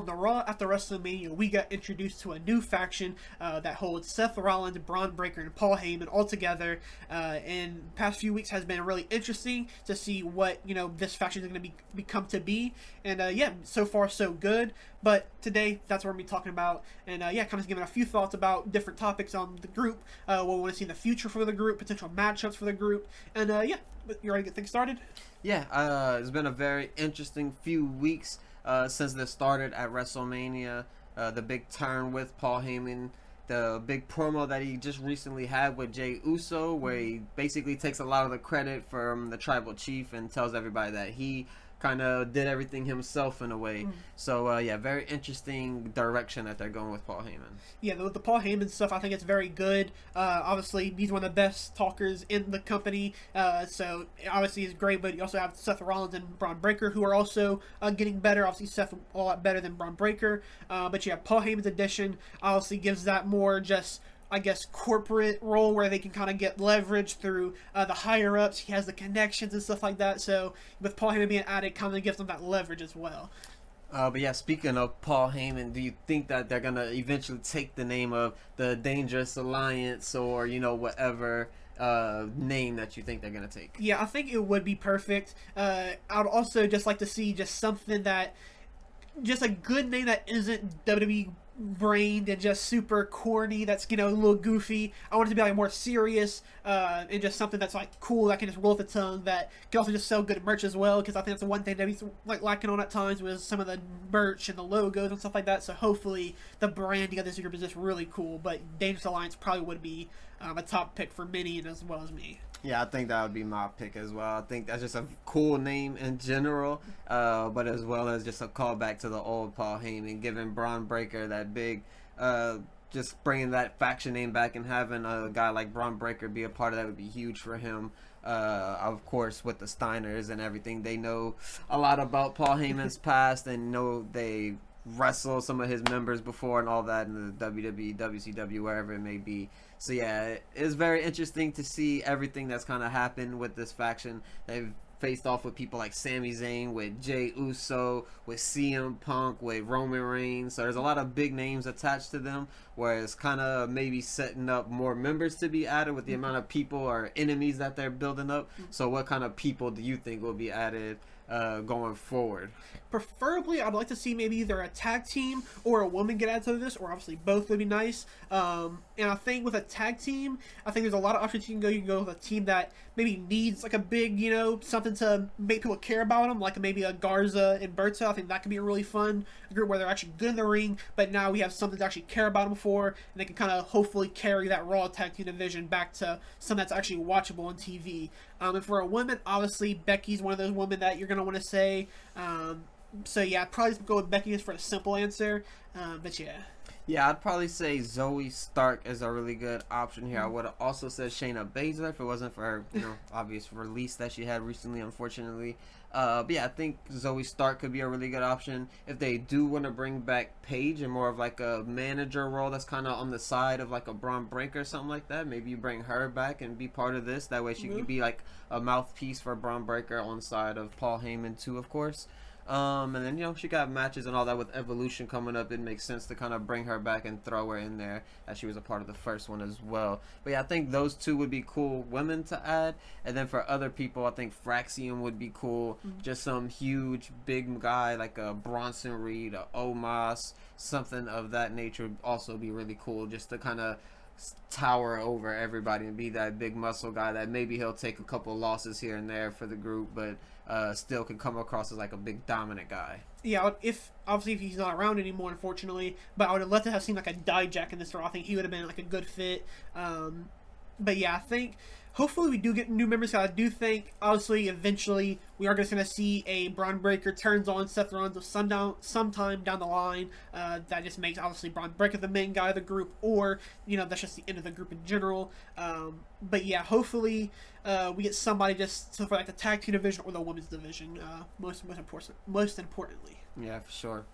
the Raw after WrestleMania, we got introduced to a new faction that holds Seth Rollins, Braun Breaker, and Paul Heyman all together. And the past few weeks has been really interesting to see what this faction is going to become to be. And yeah, so far so good. But today, that's what we're going to be talking about. And yeah, kind of giving a few thoughts about different topics on the group, what we want to see in the future for the group, potential matchups for the group. And yeah, you ready to get things started? Yeah, it's been a very interesting few weeks since this started at WrestleMania. The big turn with Paul Heyman, the big promo that he just recently had with Jey Uso, where he basically takes a lot of the credit from the Tribal Chief and tells everybody that he kind of did everything himself in a way. So yeah, very interesting direction that they're going with Paul Heyman. Yeah, the Paul Heyman stuff, I think it's very good. Obviously, he's one of the best talkers in the company, so obviously he's great. But you also have Seth Rollins and Braun Breaker, who are also getting better. Obviously, Seth a lot better than Braun Breaker, but yeah, Paul Heyman's addition obviously gives that more just, I guess, corporate role where they can kind of get leverage through the higher ups. He has the connections and stuff like that. So with Paul Heyman being added, kind of gives them that leverage as well. But yeah, speaking of Paul Heyman, do you think that they're gonna eventually take the name of the Dangerous Alliance, or whatever name that you think they're gonna take? Yeah, I think it would be perfect. I would also just like to see just something that, just a good name that isn't WWE brained and just super corny, that's a little goofy. I want it to be like more serious, and just something that's like cool, that can just roll off the tongue, that can also just sell good merch as well, because I think that's the one thing that he's like lacking on at times, was some of the merch and the logos and stuff like that. So hopefully the branding of this group is just really cool. But Dangerous Alliance probably would be a top pick for many, and as well as me. Yeah, I think that would be my pick as well. I think that's just a cool name in general, but as well as just a callback to the old Paul Heyman, giving Braun Breaker that big, just bringing that faction name back, and having a guy like Braun Breaker be a part of that would be huge for him. Of course, with the Steiners and everything, they know a lot about Paul Heyman's past, and know they wrestled some of his members before and all that in the WWE, WCW, wherever it may be. So yeah, it's very interesting to see everything that's kind of happened with this faction. They've faced off with people like Sami Zayn, with Jey Uso, with CM Punk, with Roman Reigns. So there's a lot of big names attached to them, where it's kind of maybe setting up more members to be added with the amount of people or enemies that they're building up. So what kind of people do you think will be added going forward? Preferably, I'd like to see maybe either a tag team or a woman get added to this, or obviously both would be nice. And I think with a tag team, I think there's a lot of options you can go. You can go with a team that maybe needs like a big, something to make people care about them, like maybe a Garza and Berta. I think that could be a really fun group where they're actually good in the ring, but now we have something to actually care about them for, and they can kind of hopefully carry that Raw tag team division back to something that's actually watchable on TV. And for a woman, obviously Becky's one of those women that you're going to want to say. So yeah, I'd probably go with Becky just for a simple answer. But yeah. Yeah, I'd probably say Zoe Stark is a really good option here. I would have also said Shayna Baszler if it wasn't for her, obvious release that she had recently, unfortunately. But yeah, I think Zoe Stark could be a really good option. If they do want to bring back Paige in more of like a manager role that's kind of on the side of like a Braun Breaker or something like that, maybe you bring her back and be part of this. That way she could be like a mouthpiece for Braun Breaker on the side of Paul Heyman too, of course. And then, she got matches and all that with Evolution coming up. It makes sense to kind of bring her back and throw her in there, as she was a part of the first one as well. But yeah, I think those two would be cool women to add. And then for other people, I think Fraxium would be cool. Just some huge, big guy like a Bronson Reed, a Omos, something of that nature would also be really cool, just to kind of tower over everybody and be that big muscle guy that maybe he'll take a couple losses here and there for the group, but still can come across as like a big dominant guy. Yeah, if he's not around anymore, unfortunately, but I would have loved to have seen like a Dijak in this role. I think he would have been like a good fit. But yeah, I think hopefully we do get new members. I do think, obviously, eventually we are just going to see a Braun Breaker turns on Seth Rollins sometime down the line. That just makes, obviously, Braun Breaker the main guy of the group, or, that's just the end of the group in general. But yeah, hopefully we get somebody just for like the tag team division or the women's division, most importantly. Yeah, for sure.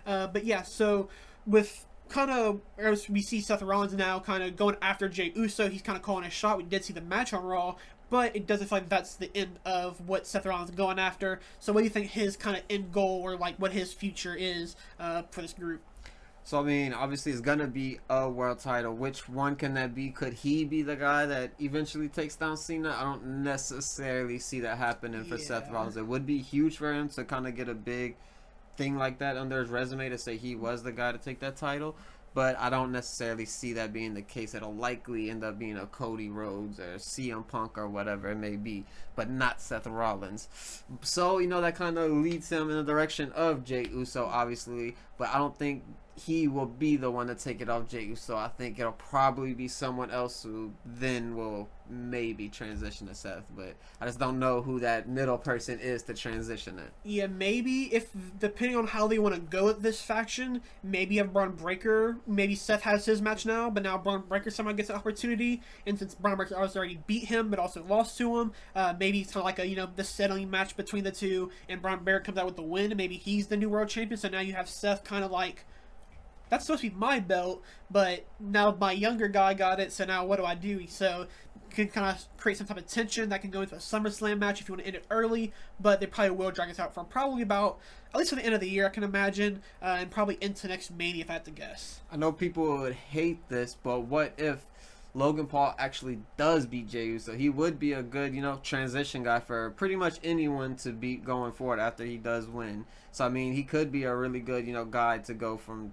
But yeah, so with kind of, as we see Seth Rollins now kind of going after Jey Uso, he's kind of calling a shot. We did see the match on Raw, but it doesn't feel like that's the end of what Seth Rollins is going after. So what do you think his kind of end goal, or like what his future is for this group? So, I mean, obviously it's going to be a world title. Which one can that be? Could he be the guy that eventually takes down Cena? I don't necessarily see that happening for Seth Rollins. It would be huge for him to kind of get a big thing like that under his resume to say he was the guy to take that title. But I don't necessarily see that being the case. It'll likely end up being a Cody Rhodes or CM Punk or whatever it may be, but not Seth Rollins. So, that kind of leads him in the direction of Jey Uso, obviously. But I don't think he will be the one to take it off Jey Uso. I think it'll probably be someone else who then will maybe transition to Seth, but I just don't know who that middle person is to transition it. Yeah, maybe if, depending on how they want to go with this faction, maybe have Braun Breaker. Maybe Seth has his match now, but now Braun Breaker somehow gets an opportunity, and since Braun Breaker obviously already beat him but also lost to him, maybe it's kind of like a the settling match between the two, and Braun Breaker comes out with the win, and maybe he's the new world champion. So now you have Seth kind of like, that's supposed to be my belt, but now my younger guy got it, so now what do I do? So you can kind of create some type of tension that can go into a SummerSlam match if you want to end it early, but they probably will drag us out for probably about, at least for the end of the year, I can imagine, and probably into next Mania if I had to guess. I know people would hate this, but what if Logan Paul actually does beat Jey Uso? He would be a good, transition guy for pretty much anyone to beat going forward after he does win. So, I mean, he could be a really good, guy to go from,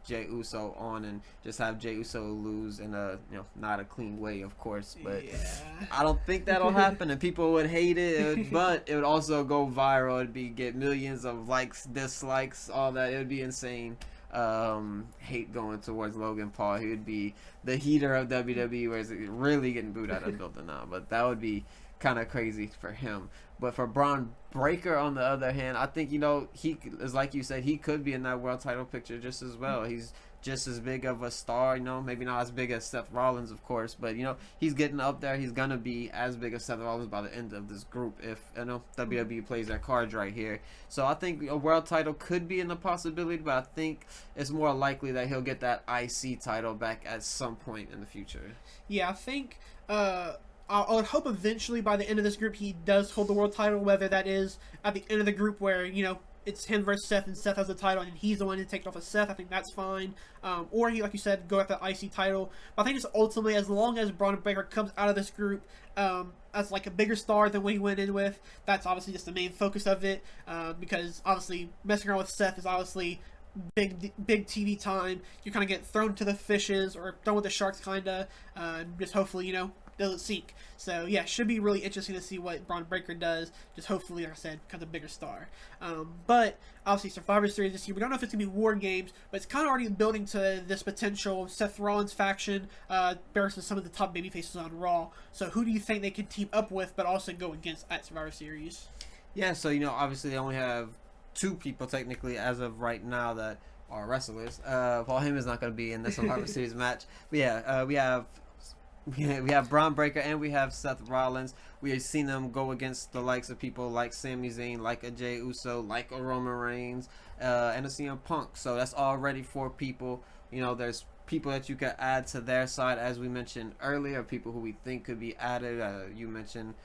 Jey Uso on and just have Jey Uso lose in a, not a clean way, of course. But yeah. I don't think that'll happen, and people would hate it, but it would also go viral. It'd get millions of likes, dislikes, all that. It would be insane. Hate going towards Logan Paul. He would be the heater of WWE, where he's really getting booed out of the building now. But that would be kind of crazy for him. But for Braun Breaker, on the other hand, I think, he is, like you said, he could be in that world title picture just as well. He's just as big of a star, maybe not as big as Seth Rollins, of course, but, he's getting up there. He's going to be as big as Seth Rollins by the end of this group if, WWE plays their cards right here. So I think a world title could be in the possibility, but I think it's more likely that he'll get that IC title back at some point in the future. Yeah, I think, I would hope eventually by the end of this group he does hold the world title, whether that is at the end of the group where, it's him versus Seth and Seth has the title and he's the one to take it off of Seth. I think that's fine. Or he, like you said, go after the IC title. But I think just ultimately, as long as Braun Breaker comes out of this group as like a bigger star than what he went in with, that's obviously just the main focus of it. Because obviously messing around with Seth is obviously big TV time. You kind of get thrown to the fishes or thrown with the sharks, kind of. Just hopefully, doesn't sink. So yeah, should be really interesting to see what Braun Breaker does. Just hopefully, like I said, becomes a bigger star. But obviously Survivor Series this year, we don't know if it's gonna be War Games, but it's kind of already building to this potential Seth Rollins faction versus some of the top baby faces on Raw. So who do you think they can team up with, but also go against at Survivor Series? Yeah, so obviously they only have two people technically as of right now that are wrestlers. Paul Heyman's not going to be in the Survivor Series match. But yeah, we have Braun Breaker and we have Seth Rollins. We have seen them go against the likes of people like Sami Zayn, like a Jey Uso, like a Roman Reigns, and a CM Punk. So that's already 4 people. There's people that you could add to their side, as we mentioned earlier, people who we think could be added. You mentioned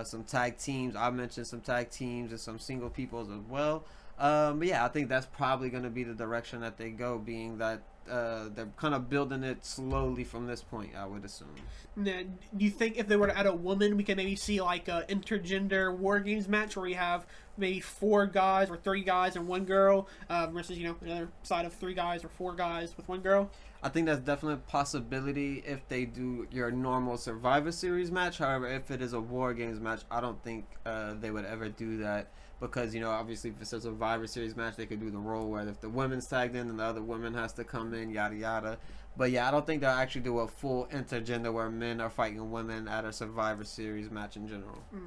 some tag teams. I mentioned some tag teams and some single people as well. But yeah, I think that's probably going to be the direction that they go, being that they're kind of building it slowly from this point, I would assume. Now, do you think if they were to add a woman, we can maybe see like a intergender War Games match where we have maybe 4 guys or 3 guys and 1 girl versus, another side of 3 guys or 4 guys with 1 girl? I think that's definitely a possibility if they do your normal Survivor Series match. However, if it is a War Games match, I don't think they would ever do that. Because, obviously if it's a Survivor Series match, they could do the role where if the women's tagged in, then the other woman has to come in, yada, yada. But, yeah, I don't think they'll actually do a full intergender where men are fighting women at a Survivor Series match in general. No.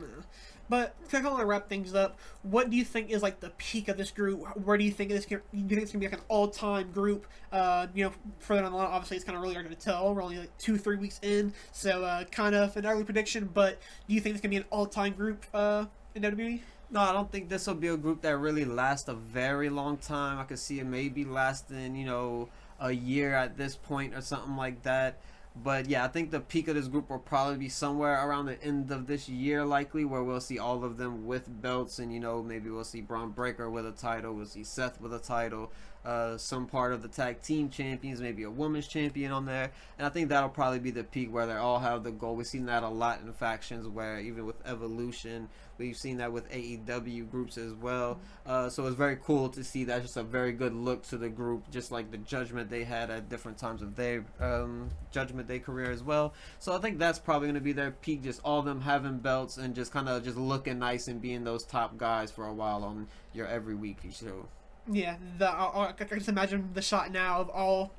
But to kind of wrap things up, what do you think is like the peak of this group? Where do you think it's going to be like an all-time group? Further down the line, obviously it's kind of really hard to tell. We're only like 2-3 weeks in, so kind of an early prediction. But do you think it's going to be an all-time group in WWE? No, I don't think this will be a group that really lasts a very long time. I could see it maybe lasting, a year at this point or something like that. But yeah, I think the peak of this group will probably be somewhere around the end of this year, likely, where we'll see all of them with belts, and maybe we'll see Braun Breaker with a title, we'll see Seth with a title, some part of the tag team champions, maybe a women's champion on there, and I think that'll probably be the peak where they all have the goal. We've seen that a lot in factions, where even with Evolution, we've seen that with AEW groups as well. So it's very cool to see that. Just a very good look to the group, just like the Judgment they had at different times of their Judgment Day career as well. So I think that's probably going to be their peak, just all of them having belts and just kind of just looking nice and being those top guys for a while on your every weekly show. Yeah, I can just imagine the shot now of all,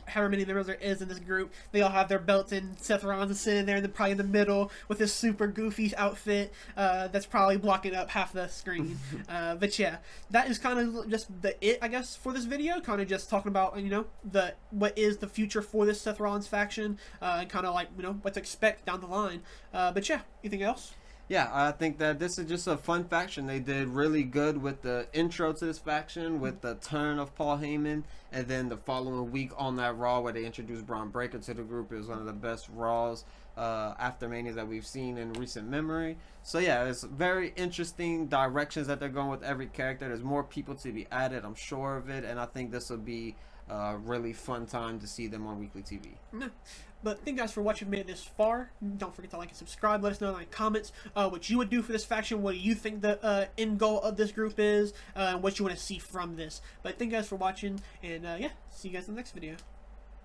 however many members there is in this group. They all have their belts, and Seth Rollins is sitting there, and probably in the middle with his super goofy outfit that's probably blocking up half the screen. But yeah, that is kind of just it, I guess, for this video. Kind of just talking about, what is the future for this Seth Rollins faction, and kind of like, what to expect down the line. But yeah, anything else? Yeah, I think that this is just a fun faction. They did really good with the intro to this faction, with the turn of Paul Heyman, and then the following week on that Raw where they introduced Braun Breaker to the group. It was one of the best Raws after Mania that we've seen in recent memory. So yeah, it's very interesting directions that they're going with every character. There's more people to be added, I'm sure of it, and I think this will be a really fun time to see them on weekly TV. But thank you guys for watching, made it this far. Don't forget to like and subscribe. Let us know in the comments what you would do for this faction. What do you think the end goal of this group is? And what you want to see from this. But thank you guys for watching. And yeah, see you guys in the next video.